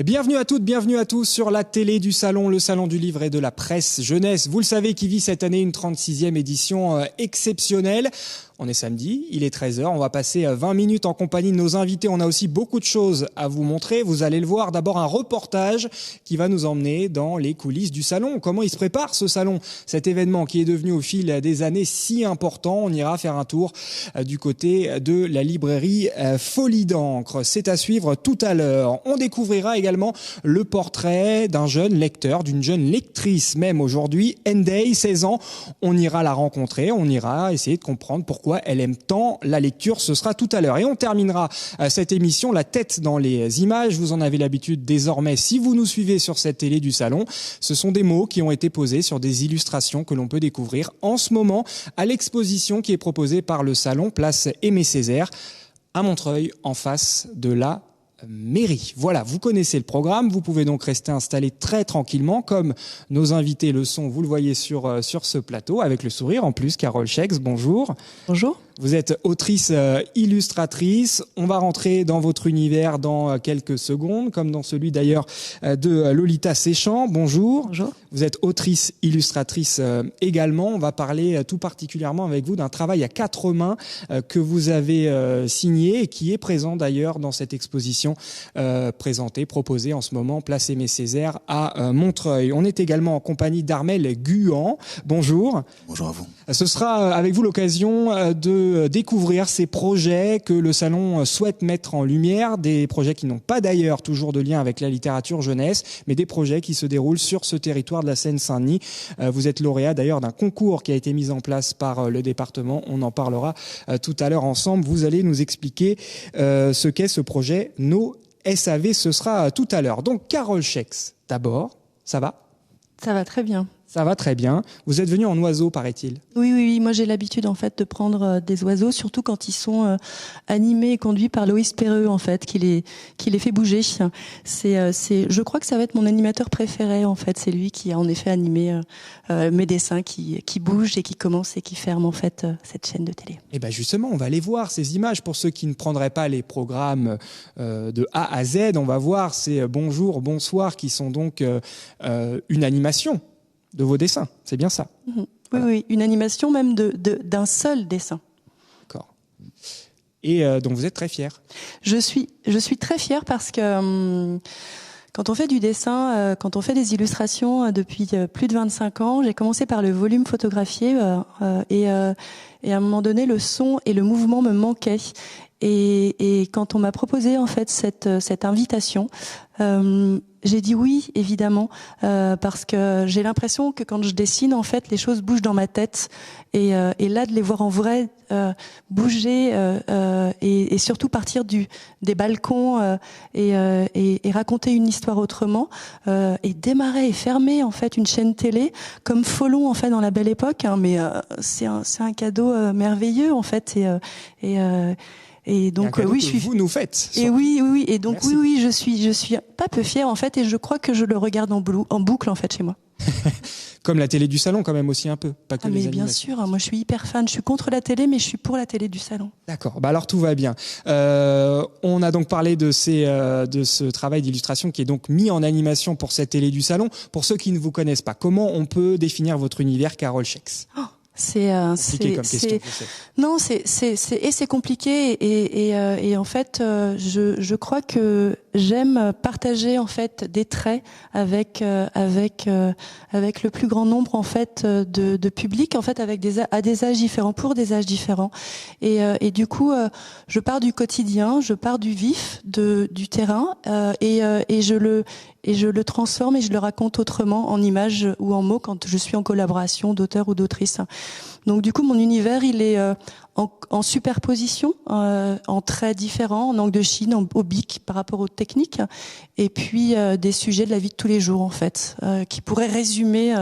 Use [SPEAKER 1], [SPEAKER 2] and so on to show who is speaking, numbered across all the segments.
[SPEAKER 1] Bienvenue à toutes, bienvenue à tous sur la télé du salon, le salon du livre et de la presse jeunesse. Vous le savez, qui vit cette année une 36e édition exceptionnelle. On est samedi, il est 13h, on va passer 20 minutes en compagnie de nos invités. On a aussi beaucoup de choses à vous montrer. Vous allez le voir, d'abord un reportage qui va nous emmener dans les coulisses du salon. Comment il se prépare ce salon, cet événement qui est devenu au fil des années si important. On ira faire un tour du côté de la librairie Folie d'encre. C'est à suivre tout à l'heure. On découvrira également le portrait d'un jeune lecteur, d'une jeune lectrice même aujourd'hui, Enday, 16 ans. On ira la rencontrer, on ira essayer de comprendre pourquoi elle aime tant la lecture. Ce sera tout à l'heure. Et on terminera cette émission la tête dans les images. Vous en avez l'habitude désormais si vous nous suivez sur cette télé du salon. Ce sont des mots qui ont été posés sur des illustrations que l'on peut découvrir en ce moment à l'exposition qui est proposée par le salon Place Aimé Césaire à Montreuil, en face de la mairie. Voilà, vous connaissez le programme. Vous pouvez donc rester installé très tranquillement, comme nos invités le sont. Vous le voyez sur ce plateau, avec le sourire en plus. Carole Schex, bonjour.
[SPEAKER 2] Bonjour.
[SPEAKER 1] Vous êtes autrice illustratrice. On va rentrer dans votre univers dans quelques secondes, comme dans celui d'ailleurs de Lolita Séchant. Bonjour.
[SPEAKER 2] Bonjour.
[SPEAKER 1] Vous êtes autrice illustratrice également. On va parler tout particulièrement avec vous d'un travail à quatre mains que vous avez signé et qui est présent d'ailleurs dans cette exposition proposée en ce moment Place Aimé Césaire à Montreuil. On est également en compagnie d'Armelle Guhan. Bonjour.
[SPEAKER 3] Bonjour à vous.
[SPEAKER 1] Ce sera avec vous l'occasion de découvrir ces projets que le salon souhaite mettre en lumière, des projets qui n'ont pas d'ailleurs toujours de lien avec la littérature jeunesse, mais des projets qui se déroulent sur ce territoire de la Seine-Saint-Denis. Vous êtes lauréat d'ailleurs d'un concours qui a été mis en place par le département. On en parlera tout à l'heure ensemble. Vous allez nous expliquer ce qu'est ce projet Nos SAV. Ce sera tout à l'heure. Donc Carole Schex, d'abord, ça va ?
[SPEAKER 2] Ça va très bien.
[SPEAKER 1] Ça va très bien. Vous êtes venu en oiseau, paraît-il.
[SPEAKER 2] Oui. Moi, j'ai l'habitude en fait de prendre des oiseaux, surtout quand ils sont animés et conduits par Loïs Perreux, en fait, qui les fait bouger. Je crois que ça va être mon animateur préféré, en fait. C'est lui qui a en effet animé mes dessins, qui bougent et qui commencent et qui ferment en fait cette chaîne de télé.
[SPEAKER 1] Et ben justement, on va aller voir ces images pour ceux qui ne prendraient pas les programmes de A à Z. On va voir ces bonjour, bonsoir qui sont donc une animation de vos dessins, c'est bien ça.
[SPEAKER 2] Oui, une animation même d'un seul dessin.
[SPEAKER 1] D'accord. Et donc vous êtes très fière.
[SPEAKER 2] Je suis très fière parce que quand on fait du dessin, quand on fait des illustrations depuis plus de 25 ans, j'ai commencé par le volume photographié et à un moment donné, le son et le mouvement me manquaient. Et quand on m'a proposé en fait cette invitation, j'ai dit oui, évidemment, parce que j'ai l'impression que quand je dessine, en fait, les choses bougent dans ma tête, et là, de les voir en vrai bouger et surtout partir des balcons et raconter une histoire autrement, et démarrer et fermer en fait une chaîne télé comme Folon en fait dans la Belle Époque, hein, mais c'est un cadeau merveilleux en fait, et donc
[SPEAKER 1] oui, je suis. Vous nous faites.
[SPEAKER 2] Et oui, et donc
[SPEAKER 1] merci.
[SPEAKER 2] oui, je suis pas peu fière en fait, et je crois que je le regarde en boucle en fait chez moi.
[SPEAKER 1] Comme la télé du salon quand même aussi un peu, pas que les
[SPEAKER 2] mais bien sûr, moi je suis hyper fan. Je suis contre la télé, mais je suis pour la télé du salon.
[SPEAKER 1] D'accord. Bah alors tout va bien. On a donc parlé de ce travail d'illustration qui est donc mis en animation pour cette télé du salon. Pour ceux qui ne vous connaissent pas, comment on peut définir votre univers, Carole Schex ?
[SPEAKER 2] C'est compliqué et en fait je crois que j'aime partager en fait des traits avec le plus grand nombre en fait de public, en fait avec des âges différents, pour des âges différents, et du coup je pars du quotidien, je pars du vif du terrain, et je le transforme et je le raconte autrement en images ou en mots quand je suis en collaboration d'auteur ou d'autrice. Donc du coup mon univers il est en superposition, en traits différents, en angle de Chine, au bic par rapport aux techniques, et puis des sujets de la vie de tous les jours en fait, qui pourraient résumer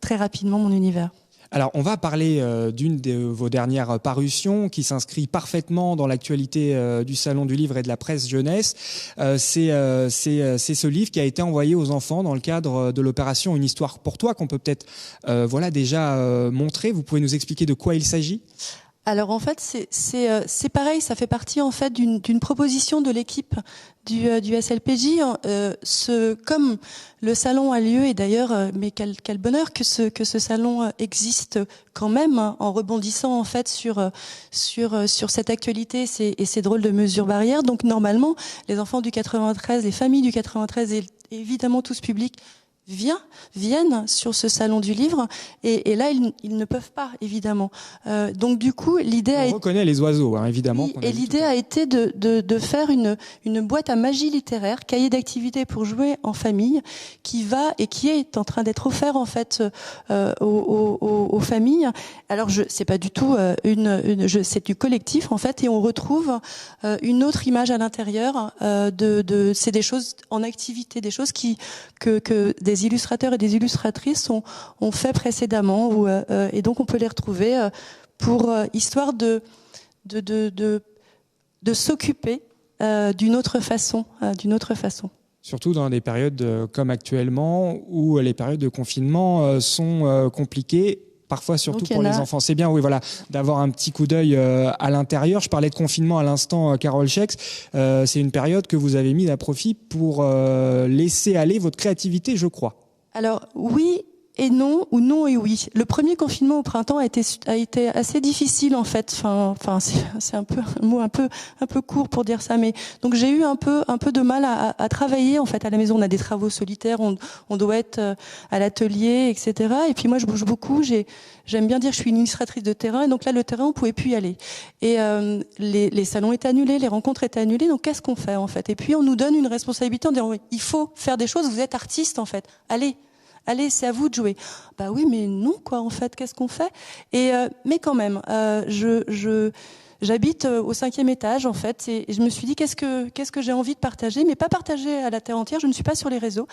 [SPEAKER 2] très rapidement mon univers.
[SPEAKER 1] Alors, on va parler d'une de vos dernières parutions qui s'inscrit parfaitement dans l'actualité du Salon du Livre et de la Presse Jeunesse. C'est ce livre qui a été envoyé aux enfants dans le cadre de l'opération Une histoire pour toi, qu'on peut peut-être déjà montrer. Vous pouvez nous expliquer de quoi il s'agit ?
[SPEAKER 2] Alors en fait, c'est pareil, ça fait partie en fait d'une proposition de l'équipe du SLPJ. Comme le salon a lieu, et d'ailleurs, mais quel bonheur que ce salon existe quand même, hein, en rebondissant en fait sur cette actualité et ces drôles de mesures barrières. Donc normalement, les enfants du 93, les familles du 93 et évidemment tout ce public viennent sur ce salon du livre et là ils ne peuvent pas évidemment. Donc du coup l'idée
[SPEAKER 1] on reconnaît les oiseaux hein, évidemment.
[SPEAKER 2] Et l'idée a été de faire une boîte à magie littéraire, cahier d'activités pour jouer en famille, qui est en train d'être offert en fait aux familles. Alors c'est pas du tout c'est du collectif en fait et on retrouve une autre image à l'intérieur c'est des choses en activité, des choses que des illustrateurs et des illustratrices ont fait précédemment et donc on peut les retrouver pour histoire de s'occuper d'une autre façon.
[SPEAKER 1] Surtout dans des périodes comme actuellement où les périodes de confinement sont compliquées. Parfois, surtout pour les enfants. C'est bien, oui, voilà, d'avoir un petit coup d'œil à l'intérieur. Je parlais de confinement à l'instant, Carole Schex. C'est une période que vous avez mise à profit pour laisser aller votre créativité, je crois.
[SPEAKER 2] Alors, oui et non, ou non et oui. Le premier confinement au printemps a été assez difficile en fait. Enfin, c'est un peu un mot un peu court pour dire ça, mais donc j'ai eu un peu de mal à travailler en fait à la maison. On a des travaux solitaires, on doit être à l'atelier, etc. Et puis moi je bouge beaucoup. J'aime bien dire que je suis une illustratrice de terrain, et donc là le terrain on pouvait plus y aller. Et les salons étaient annulés, les rencontres étaient annulées. Donc qu'est-ce qu'on fait en fait? Et puis on nous donne une responsabilité en disant oui, il faut faire des choses. Vous êtes artiste en fait. Allez, c'est à vous de jouer. Bah oui, mais non, quoi, en fait, qu'est-ce qu'on fait? Mais quand même, j'habite au 5e étage, en fait, et je me suis dit, qu'est-ce que j'ai envie de partager? Mais pas partager à la terre entière, je ne suis pas sur les réseaux,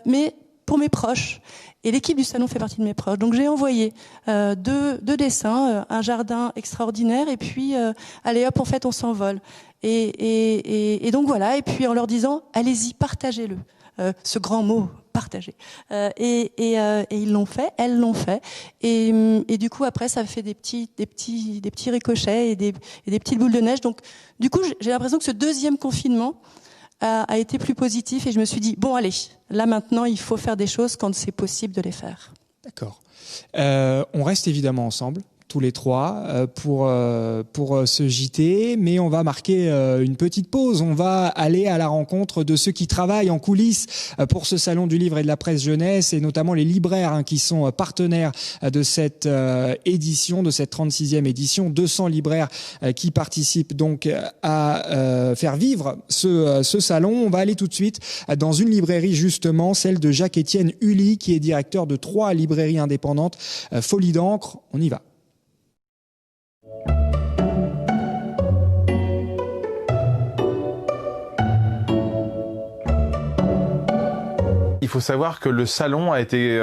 [SPEAKER 2] mais pour mes proches. Et l'équipe du salon fait partie de mes proches. Donc j'ai envoyé deux dessins, un jardin extraordinaire, et puis, allez hop, en fait, on s'envole. Et donc voilà, et puis en leur disant, allez-y, partagez-le. Ce grand mot, partager. Et ils l'ont fait, elles l'ont fait. Et du coup, après, ça fait des petits ricochets et des petites boules de neige. Donc, du coup, j'ai l'impression que ce deuxième confinement a été plus positif. Et je me suis dit, bon, allez, là maintenant, il faut faire des choses quand c'est possible de les faire.
[SPEAKER 1] D'accord. On reste évidemment ensemble, tous les trois, pour ce JT, mais on va marquer une petite pause. On va aller à la rencontre de ceux qui travaillent en coulisses pour ce salon du livre et de la presse jeunesse, et notamment les libraires qui sont partenaires de cette édition, de cette 36e édition. 200 libraires qui participent donc à faire vivre ce salon. On va aller tout de suite dans une librairie, justement, celle de Jacques-Étienne Hully, qui est directeur de 3 librairies indépendantes. Folie d'encre, on y va.
[SPEAKER 3] Il faut savoir que le salon a été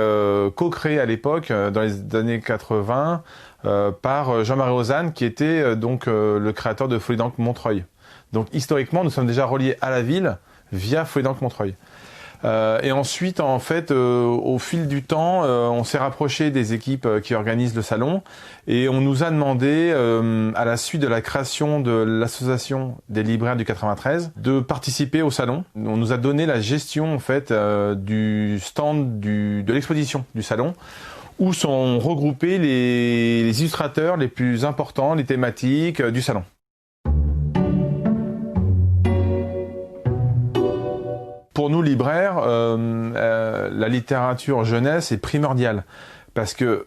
[SPEAKER 3] co-créé à l'époque, dans les années 80, par Jean-Marie Ozanne, qui était donc le créateur de Folie d'encre Montreuil. Donc historiquement, nous sommes déjà reliés à la ville via Folie d'encre Montreuil. Et ensuite, en fait, au fil du temps, on s'est rapproché des équipes qui organisent le salon, et on nous a demandé, à la suite de la création de l'association des libraires du 93, de participer au salon. On nous a donné la gestion, en fait, du stand de l'exposition du salon, où sont regroupés les illustrateurs les plus importants, les thématiques du salon. Pour nous, libraires, la littérature jeunesse est primordiale, parce que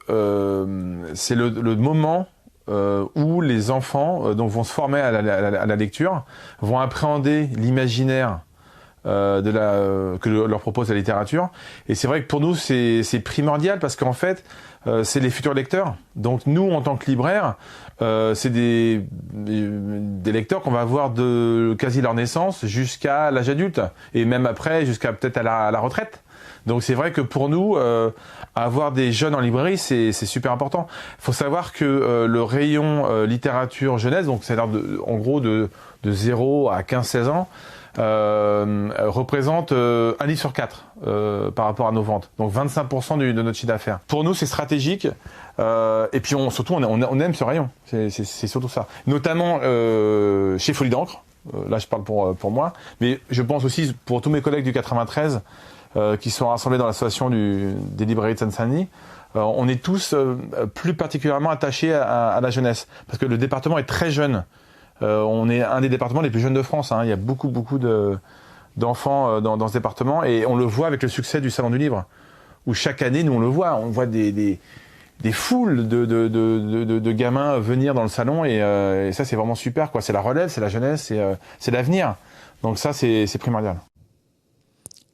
[SPEAKER 3] c'est le moment où les enfants donc vont se former à la lecture, vont appréhender l'imaginaire que leur propose la littérature. Et c'est vrai que pour nous, c'est primordial, parce qu'en fait, c'est les futurs lecteurs. Donc nous, en tant que libraires, c'est des lecteurs qu'on va avoir de quasi leur naissance jusqu'à l'âge adulte, et même après, jusqu'à peut-être à la retraite. Donc c'est vrai que pour nous, avoir des jeunes en librairie, c'est super important. Il faut savoir que le rayon littérature jeunesse, donc c'est-à-dire en gros de 0 à 15-16 ans, représente 1 livre sur 4 par rapport à nos ventes. Donc 25% de notre chiffre d'affaires. Pour nous, c'est stratégique Et puis surtout, on aime ce rayon. C'est surtout ça. Notamment chez Folie d'encre. Là, je parle pour moi. Mais je pense aussi pour tous mes collègues du 93 qui sont rassemblés dans l'association des librairies de Seine-Saint-Denis. On est tous plus particulièrement attachés à la jeunesse. Parce que le département est très jeune. On est un des départements les plus jeunes de France. Hein. Il y a beaucoup d'enfants dans ce département. Et on le voit avec le succès du Salon du Livre. Où chaque année, nous, on le voit. On voit des foules de gamins venir dans le salon. Et ça, c'est vraiment super, quoi. C'est la relève, c'est la jeunesse, c'est l'avenir. Donc ça, c'est primordial.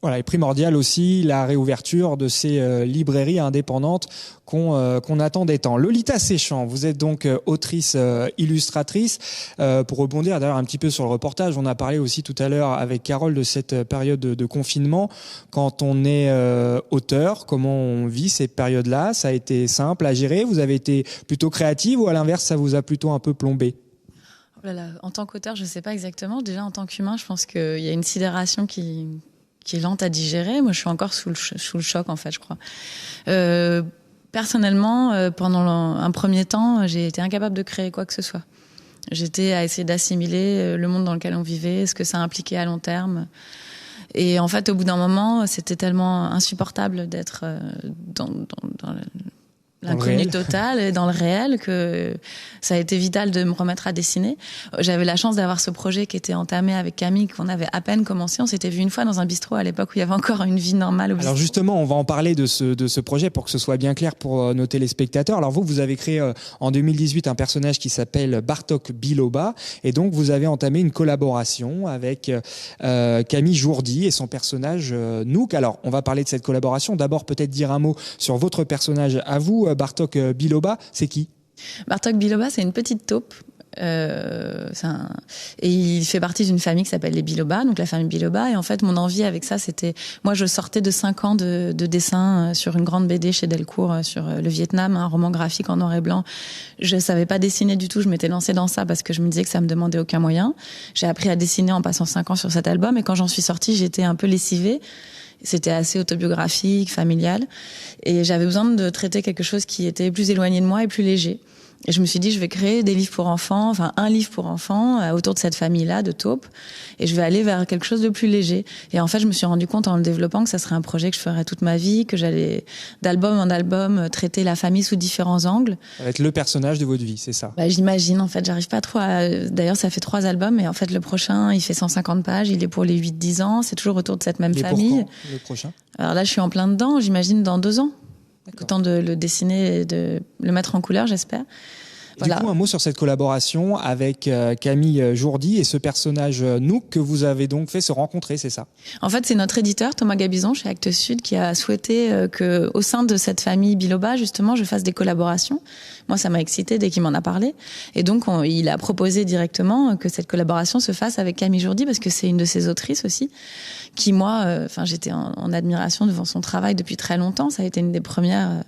[SPEAKER 1] Voilà, et primordial aussi la réouverture de ces librairies indépendantes qu'on attendait tant. Lolita Séchant, vous êtes donc autrice, illustratrice. Pour rebondir d'ailleurs un petit peu sur le reportage, on a parlé aussi tout à l'heure avec Carole de cette période de confinement. Quand on est auteur, comment on vit ces périodes-là? Ça a été simple à gérer? Vous avez été plutôt créative ou à l'inverse, ça vous a plutôt un peu plombé?
[SPEAKER 4] Oh là là, en tant qu'auteur, je ne sais pas exactement. Déjà, en tant qu'humain, je pense qu'il y a une sidération qui est lente à digérer. Moi, je suis encore sous le choc, en fait, je crois. Personnellement, pendant un premier temps, j'ai été incapable de créer quoi que ce soit. J'étais à essayer d'assimiler le monde dans lequel on vivait, ce que ça impliquait à long terme. Et en fait, au bout d'un moment, c'était tellement insupportable d'être dans l'inconnu total et dans le réel que ça a été vital de me remettre à dessiner. J'avais la chance d'avoir ce projet qui était entamé avec Camille, qu'on avait à peine commencé. On s'était vu une fois dans un bistrot à l'époque où il y avait encore une vie normale au bistrot.
[SPEAKER 1] Alors justement, on va en parler de ce projet pour que ce soit bien clair pour nos téléspectateurs. Alors vous avez créé en 2018 un personnage qui s'appelle Bartok Biloba et donc vous avez entamé une collaboration avec Camille Jourdi et son personnage Nouk. Alors on va parler de cette collaboration. D'abord peut-être dire un mot sur votre personnage à vous. Bartok Biloba, c'est qui?
[SPEAKER 4] Bartok Biloba, c'est une petite taupe. Et il fait partie d'une famille qui s'appelle les Biloba, donc la famille Biloba. Et en fait, mon envie avec ça, c'était... Moi, je sortais de 5 ans de dessin sur une grande BD chez Delcourt, sur le Vietnam, un roman graphique en noir et blanc. Je savais pas dessiner du tout. Je m'étais lancée dans ça parce que je me disais que ça me demandait aucun moyen. J'ai appris à dessiner en passant 5 ans sur cet album. Et quand j'en suis sortie, j'étais un peu lessivée. C'était assez autobiographique, familial. Et j'avais besoin de traiter quelque chose qui était plus éloigné de moi et plus léger. Et je me suis dit, je vais créer des livres pour enfants, enfin un livre pour enfants autour de cette famille-là, de taupes. Et je vais aller vers quelque chose de plus léger. Et en fait, je me suis rendu compte en le développant que ça serait un projet que je ferais toute ma vie, que j'allais d'album en album traiter la famille sous différents angles.
[SPEAKER 1] Ça va être le personnage de votre vie, c'est ça?
[SPEAKER 4] J'imagine, en fait. J'arrive pas trop à... D'ailleurs, ça fait 3 albums. Et en fait, le prochain, il fait 150 pages. Il est pour les 8-10 ans. C'est toujours autour de cette même famille.
[SPEAKER 1] Pour quand, le prochain?
[SPEAKER 4] Alors là, je suis en plein dedans. J'imagine dans 2 ans. Le temps de le dessiner et de le mettre en couleur, j'espère. Voilà.
[SPEAKER 1] Du coup, un mot sur cette collaboration avec Camille Jourdi et ce personnage Nouk que vous avez donc fait se rencontrer, c'est ça?
[SPEAKER 4] En fait, c'est notre éditeur, Thomas Gabizon, chez Actes Sud, qui a souhaité que, au sein de cette famille Biloba, justement, je fasse des collaborations. Moi, ça m'a excitée dès qu'il m'en a parlé. Et donc, il a proposé directement que cette collaboration se fasse avec Camille Jourdi, parce que c'est une de ses autrices aussi, qui, moi, j'étais en admiration devant son travail depuis très longtemps. Ça a été une des premières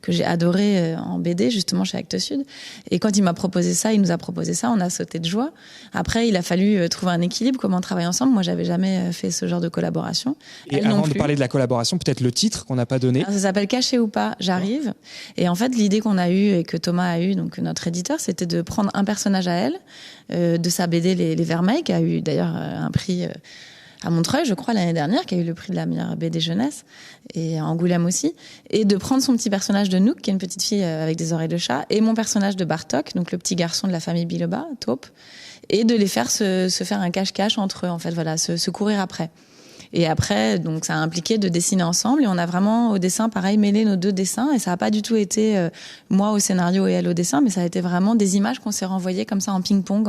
[SPEAKER 4] que j'ai adorées en BD, justement, chez Actes Sud. Et quand il nous a proposé ça, on a sauté de joie. Après, il a fallu trouver un équilibre, comment travailler ensemble. Moi, j'avais jamais fait ce genre de collaboration.
[SPEAKER 1] Et avant de parler de la collaboration, peut-être le titre qu'on n'a pas donné.
[SPEAKER 4] Alors, ça s'appelle Caché ou pas, j'arrive. Et en fait, l'idée qu'on a eue et que Thomas a eue, donc notre éditeur, c'était de prendre un personnage à elle, de sa BD Les Vermeils, qui a eu d'ailleurs un prix à Montreuil, je crois, l'année dernière, qui a eu le prix de la meilleure BD jeunesse, et à Angoulême aussi, et de prendre son petit personnage de Nouk, qui est une petite fille avec des oreilles de chat, et mon personnage de Bartok, donc le petit garçon de la famille Biloba, taupe, et de les faire se faire un cache-cache entre eux, en fait, voilà, se courir après. Et après, donc, ça a impliqué de dessiner ensemble, et on a vraiment, au dessin, pareil, mêlé nos 2 dessins, et ça n'a pas du tout été moi au scénario et elle au dessin, mais ça a été vraiment des images qu'on s'est renvoyées comme ça en ping-pong,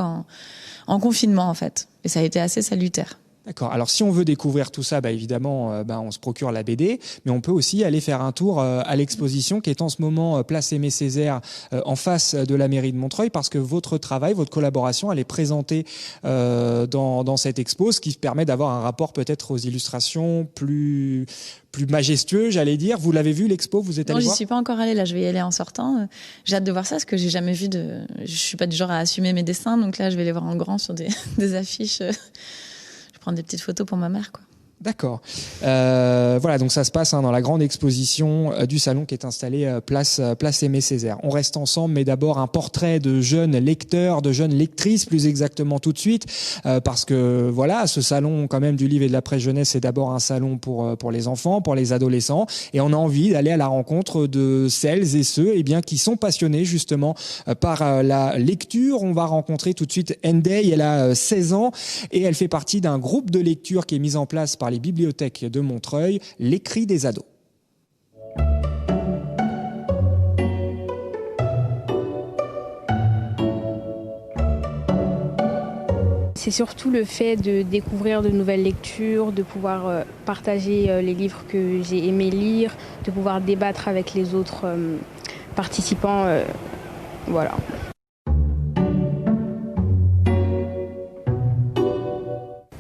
[SPEAKER 4] en confinement, en fait. Et ça a été assez salutaire.
[SPEAKER 1] D'accord. Alors, si on veut découvrir tout ça, évidemment, on se procure la BD, mais on peut aussi aller faire un tour à l'exposition qui est en ce moment place Aimé Césaire en face de la mairie de Montreuil, parce que votre travail, votre collaboration, elle est présentée dans cette expo, ce qui permet d'avoir un rapport peut-être aux illustrations plus majestueux, j'allais dire. Vous l'avez vu, l'expo? Vous êtes allé voir?
[SPEAKER 4] Non, j'y suis pas encore allée. Là, je vais y aller en sortant. J'ai hâte de voir ça, parce que j'ai jamais vu je suis pas du genre à assumer mes dessins, donc là, je vais les voir en grand sur des affiches. Prendre des petites photos pour ma mère, quoi.
[SPEAKER 1] D'accord. Voilà, donc ça se passe dans la grande exposition du salon qui est installée place Aimé Césaire. On reste ensemble, mais d'abord un portrait de jeunes lecteurs, de jeunes lectrices plus exactement tout de suite, parce que voilà, ce salon quand même du livre et de la presse jeunesse, c'est d'abord un salon pour les enfants, pour les adolescents, et on a envie d'aller à la rencontre de celles et ceux qui sont passionnés justement par la lecture. On va rencontrer tout de suite Ndeye, elle a 16 ans et elle fait partie d'un groupe de lecture qui est mis en place par les bibliothèques de Montreuil, l'écrit des ados.
[SPEAKER 5] C'est surtout le fait de découvrir de nouvelles lectures, de pouvoir partager les livres que j'ai aimé lire, de pouvoir débattre avec les autres participants. Voilà.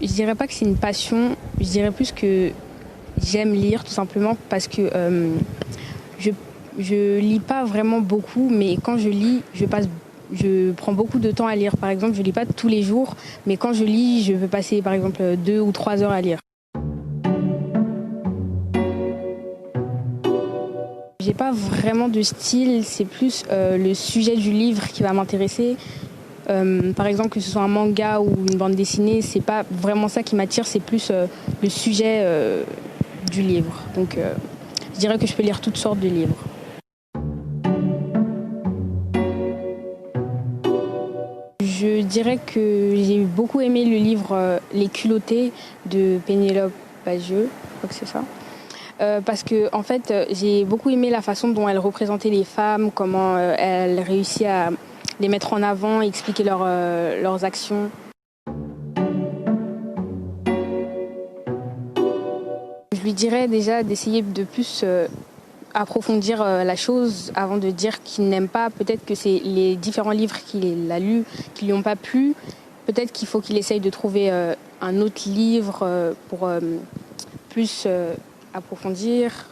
[SPEAKER 5] Je dirais pas que c'est une passion, je dirais plus que j'aime lire tout simplement parce que je lis pas vraiment beaucoup, mais quand je lis, je prends beaucoup de temps à lire. Par exemple, je lis pas tous les jours, mais quand je lis, je peux passer par exemple 2 ou 3 heures à lire. J'ai pas vraiment de style, c'est plus le sujet du livre qui va m'intéresser. Par exemple, que ce soit un manga ou une bande dessinée, c'est pas vraiment ça qui m'attire, c'est plus le sujet du livre. Donc, je dirais que je peux lire toutes sortes de livres. Je dirais que j'ai beaucoup aimé le livre Les culottés de Pénélope Bagieux, je crois que c'est ça. Parce que en fait, j'ai beaucoup aimé la façon dont elle représentait les femmes, comment elle réussit à les mettre en avant, expliquer leurs actions. Je lui dirais déjà d'essayer de plus approfondir la chose avant de dire qu'il n'aime pas. Peut-être que c'est les différents livres qu'il a lus qui lui ont pas plu. Peut-être qu'il faut qu'il essaye de trouver un autre livre pour plus approfondir.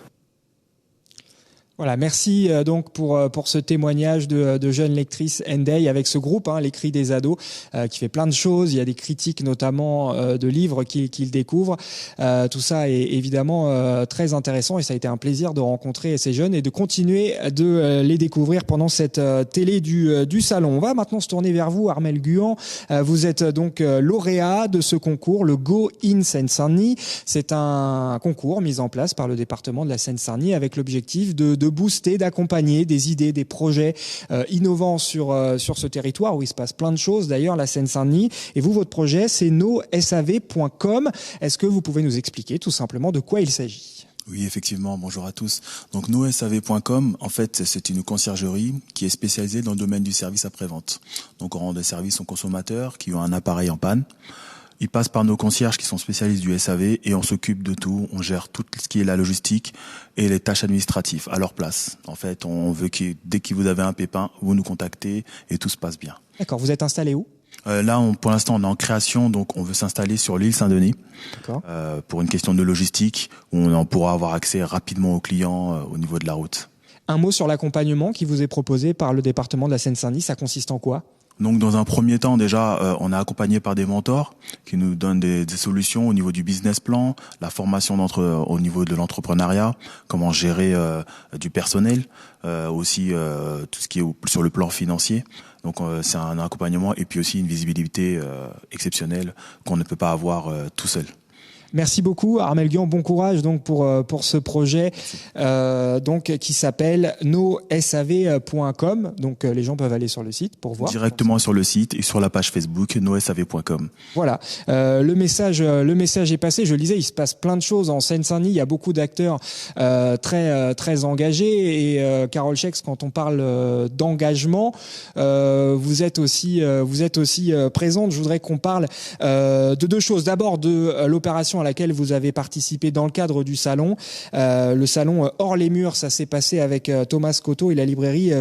[SPEAKER 1] Voilà, merci donc pour ce témoignage de jeune lectrice Ndeye avec ce groupe, l'écrit des ados, qui fait plein de choses. Il y a des critiques notamment de livres qu'il découvre. Tout ça est évidemment très intéressant et ça a été un plaisir de rencontrer ces jeunes et de continuer de les découvrir pendant cette télé du salon. On va maintenant se tourner vers vous, Armelle Guhan. Vous êtes donc lauréat de ce concours, le Go in Seine-Saint-Denis. C'est un concours mis en place par le département de la Seine-Saint-Denis avec l'objectif de booster, d'accompagner des idées, des projets innovants sur ce territoire où il se passe plein de choses. D'ailleurs, la Seine-Saint-Denis. Et vous, votre projet, c'est nosav.com. Est-ce que vous pouvez nous expliquer tout simplement de quoi il s'agit ?
[SPEAKER 6] Oui, effectivement. Bonjour à tous. Donc, nosav.com, en fait, c'est une conciergerie qui est spécialisée dans le domaine du service après-vente. Donc, on rend des services aux consommateurs qui ont un appareil en panne. Ils passent par nos concierges qui sont spécialistes du SAV et on s'occupe de tout. On gère tout ce qui est la logistique et les tâches administratives à leur place. En fait, on veut que dès que vous avez un pépin, vous nous contactez et tout se passe bien.
[SPEAKER 1] D'accord. Vous êtes installé où ?
[SPEAKER 6] Là, pour l'instant, on est en création, donc on veut s'installer sur l'île Saint-Denis.
[SPEAKER 1] D'accord.
[SPEAKER 6] Pour une question de logistique où on pourra avoir accès rapidement aux clients au niveau de la route.
[SPEAKER 1] Un mot sur l'accompagnement qui vous est proposé par le département de la Seine-Saint-Denis. Ça consiste en quoi ?
[SPEAKER 6] Donc dans un premier temps déjà, on est accompagné par des mentors qui nous donnent des solutions au niveau du business plan, la formation au niveau de l'entrepreneuriat, comment gérer du personnel, aussi tout ce qui est sur le plan financier. Donc c'est un accompagnement et puis aussi une visibilité exceptionnelle qu'on ne peut pas avoir tout seul.
[SPEAKER 1] Merci beaucoup, Armelle Guhan. Bon courage donc pour ce projet donc qui s'appelle nosav.com. Donc les gens peuvent aller sur le site pour voir.
[SPEAKER 6] Directement sur le site et sur la page Facebook nosav.com.
[SPEAKER 1] Voilà, le message est passé. Je le disais, il se passe plein de choses en Seine-Saint-Denis. Il y a beaucoup d'acteurs très engagés et Carole Schex, quand on parle d'engagement, vous êtes aussi présente. Je voudrais qu'on parle de deux choses. D'abord de l'opération à laquelle vous avez participé dans le cadre du salon. Le salon Hors les murs, ça s'est passé avec Thomas Cotto et la librairie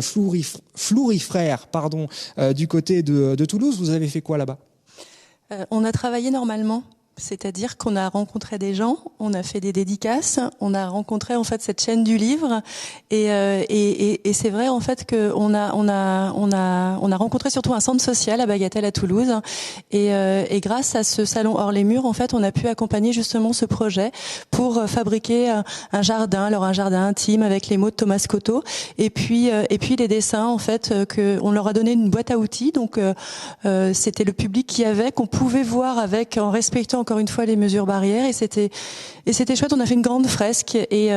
[SPEAKER 1] Flourifrère, du côté de Toulouse. Vous avez fait quoi là-bas ?
[SPEAKER 2] On a travaillé normalement C'est-à-dire qu'on a rencontré des gens, on a fait des dédicaces, on a rencontré en fait cette chaîne du livre, et c'est vrai en fait que on a rencontré surtout un centre social à Bagatelle à Toulouse, et grâce à ce salon hors les murs, en fait, on a pu accompagner justement ce projet pour fabriquer un jardin, alors un jardin intime avec les mots de Thomas Cotto, et puis les dessins en fait que on leur a donné une boîte à outils, donc c'était le public qu'on pouvait voir avec en respectant encore une fois les mesures barrières, et c'était chouette. On a fait une grande fresque, et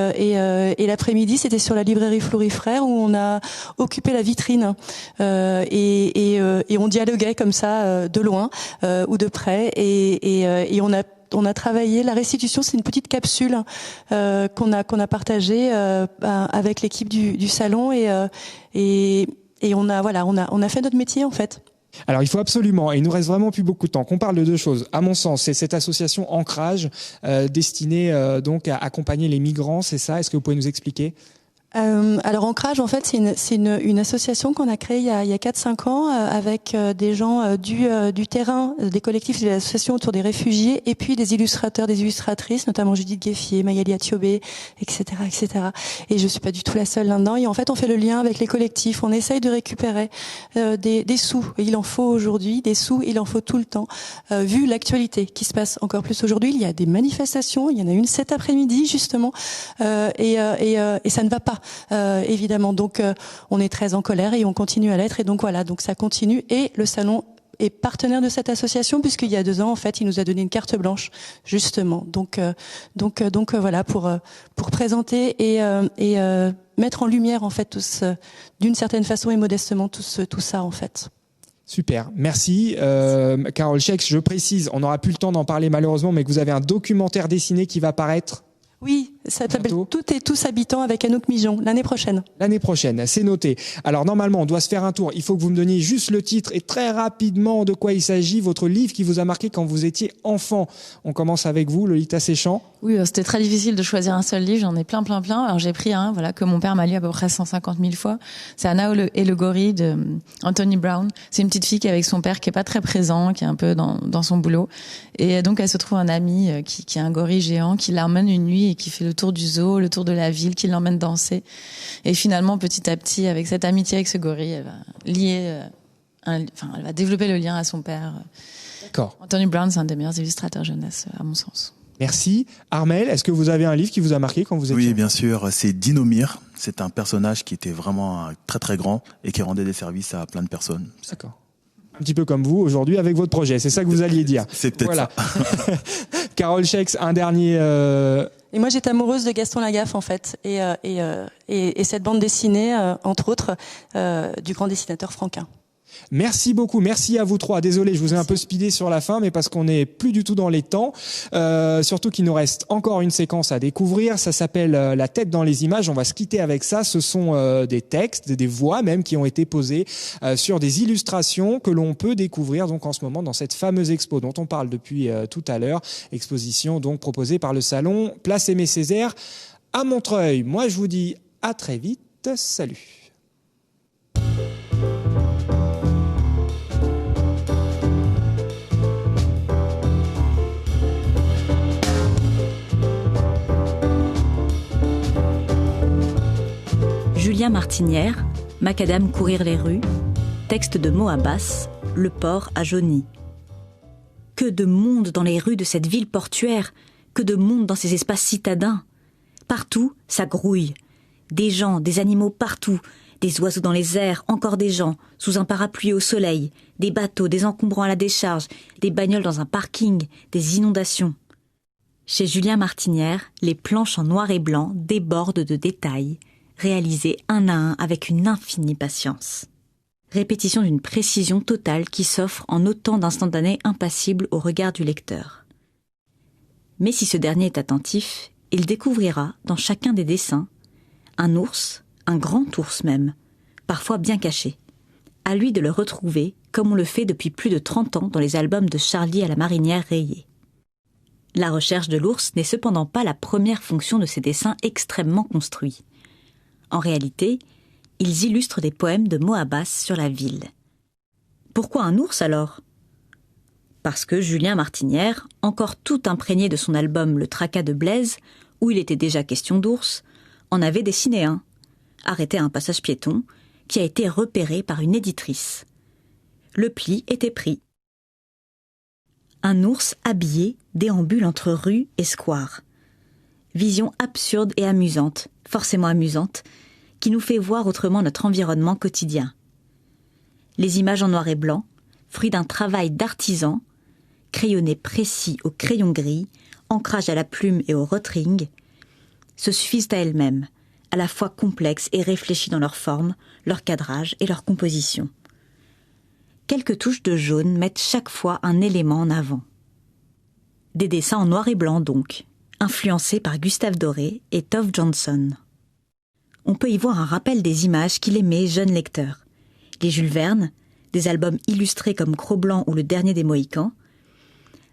[SPEAKER 2] l'après-midi c'était sur la librairie Fleury Frères où on a occupé la vitrine, et on dialoguait comme ça de loin ou de près, et on a travaillé la restitution. C'est une petite capsule qu'on a partagée avec l'équipe du salon, et on a fait notre métier en fait.
[SPEAKER 1] Alors il faut absolument, et il nous reste vraiment plus beaucoup de temps, qu'on parle de deux choses. À mon sens, c'est cette association Ancrage destinée donc à accompagner les migrants, c'est ça? Est-ce que vous pouvez nous expliquer?
[SPEAKER 2] Alors Ancrage, en fait, c'est une association qu'on a créée il y a 4-5 ans avec des gens du terrain, des collectifs de l'association autour des réfugiés, et puis des illustrateurs, des illustratrices, notamment Judith Gueffier, Magali Athiobé, etc., etc. Et je suis pas du tout la seule là-dedans. Et en fait, on fait le lien avec les collectifs. On essaye de récupérer des sous. Il en faut aujourd'hui des sous. Il en faut tout le temps. Vu l'actualité qui se passe encore plus aujourd'hui, il y a des manifestations. Il y en a une cet après-midi justement, et ça ne va pas. Évidemment, donc on est très en colère et on continue à l'être, et donc voilà, donc ça continue, et le salon est partenaire de cette association puisqu'il y a 2 ans en fait il nous a donné une carte blanche justement, donc voilà pour présenter et mettre en lumière en fait tous d'une certaine façon et modestement tout ça en fait.
[SPEAKER 1] Super, merci. Carole Schex, je précise, on n'aura plus le temps d'en parler malheureusement, mais que vous avez un documentaire dessiné qui va paraître.
[SPEAKER 2] Oui, ça s'appelle Toutes et tous habitants avec Anouk Mijon, l'année prochaine.
[SPEAKER 1] L'année prochaine, c'est noté. Alors normalement, on doit se faire un tour. Il faut que vous me donniez juste le titre et très rapidement de quoi il s'agit, votre livre qui vous a marqué quand vous étiez enfant. On commence avec vous, Lolita Séchant.
[SPEAKER 4] Oui, c'était très difficile de choisir un seul livre, j'en ai plein. Alors j'ai pris un, que mon père m'a lu à peu près 150 000 fois. C'est Anna et le gorille de Anthony Brown. C'est une petite fille qui est avec son père, qui est pas très présent, qui est un peu dans son boulot. Et donc elle se trouve un ami qui est un gorille géant, qui l'emmène une nuit et qui fait le tour du zoo, le tour de la ville, qui l'emmène danser. Et finalement, petit à petit, avec cette amitié avec ce gorille, elle va lier, elle va développer le lien à son père.
[SPEAKER 1] D'accord.
[SPEAKER 4] Anthony Brown, c'est un des meilleurs illustrateurs jeunesse, à mon sens.
[SPEAKER 1] Merci. Armel, est-ce que vous avez un livre qui vous a marqué quand vous étiez...
[SPEAKER 6] Oui, bien sûr, c'est Dinomir. C'est un personnage qui était vraiment très très grand et qui rendait des services à plein de personnes.
[SPEAKER 1] D'accord. Un petit peu comme vous aujourd'hui avec votre projet, c'est ça que vous alliez dire.
[SPEAKER 6] C'est peut-être
[SPEAKER 1] voilà.
[SPEAKER 6] Ça.
[SPEAKER 1] Carole Schex, un dernier...
[SPEAKER 2] Et moi, j'étais amoureuse de Gaston Lagaffe, en fait, et cette bande dessinée, entre autres, du grand dessinateur Franquin.
[SPEAKER 1] Merci beaucoup, merci à vous trois. Désolé, je vous ai un peu speedé sur la fin, mais parce qu'on n'est plus du tout dans les temps. Surtout qu'il nous reste encore une séquence à découvrir. Ça s'appelle La tête dans les images. On va se quitter avec ça. Ce sont des textes, des voix même qui ont été posées sur des illustrations que l'on peut découvrir donc en ce moment dans cette fameuse expo dont on parle depuis tout à l'heure. Exposition donc proposée par le salon Place Aimé Césaire à Montreuil. Moi, je vous dis à très vite. Salut.
[SPEAKER 7] Julien Martinière, Macadam courir les rues, texte de Mo Abbas, Le port a jauni. Que de monde dans les rues de cette ville portuaire, que de monde dans ces espaces citadins. Partout, ça grouille. Des gens, des animaux partout, des oiseaux dans les airs, encore des gens, sous un parapluie au soleil, des bateaux, des encombrants à la décharge, des bagnoles dans un parking, des inondations. Chez Julien Martinière, les planches en noir et blanc débordent de détails, réalisés un à un avec une infinie patience. Répétition d'une précision totale qui s'offre en autant d'instantanés impassibles au regard du lecteur. Mais si ce dernier est attentif, il découvrira dans chacun des dessins un ours, un grand ours même, parfois bien caché. À lui de le retrouver, comme on le fait depuis plus de 30 ans dans les albums de Charlie à la marinière rayée. La recherche de l'ours n'est cependant pas la première fonction de ces dessins extrêmement construits. En réalité, ils illustrent des poèmes de Mo Abbas sur la ville. Pourquoi un ours alors ? Parce que Julien Martinière, encore tout imprégné de son album Le Tracas de Blaise, où il était déjà question d'ours, en avait dessiné un, arrêté à un passage piéton, qui a été repéré par une éditrice. Le pli était pris. Un ours habillé déambule entre rue et square. Vision absurde et amusante, forcément amusante, qui nous fait voir autrement notre environnement quotidien. Les images en noir et blanc, fruit d'un travail d'artisan, crayonné précis au crayon gris, ancrage à la plume et au rotring, se suffisent à elles-mêmes, à la fois complexes et réfléchies dans leur forme, leur cadrage et leur composition. Quelques touches de jaune mettent chaque fois un élément en avant. Des dessins en noir et blanc donc, influencés par Gustave Doré et Tove Jansson. On peut y voir un rappel des images qu'il aimait jeune lecteur. Les Jules Verne, des albums illustrés comme Cro-Blanc ou Le Dernier des Mohicans,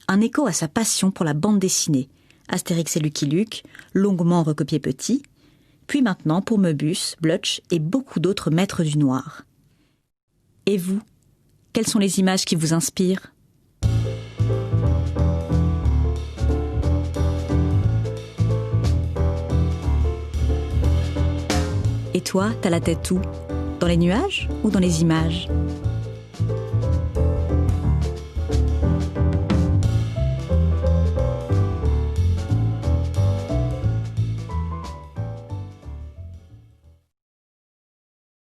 [SPEAKER 7] un écho à sa passion pour la bande dessinée, Astérix et Lucky Luke, longuement recopié petit, puis maintenant pour Möbius, Blutch et beaucoup d'autres maîtres du noir. Et vous, quelles sont les images qui vous inspirent ? Et toi, t'as la tête où ? Dans les nuages ou dans les images ?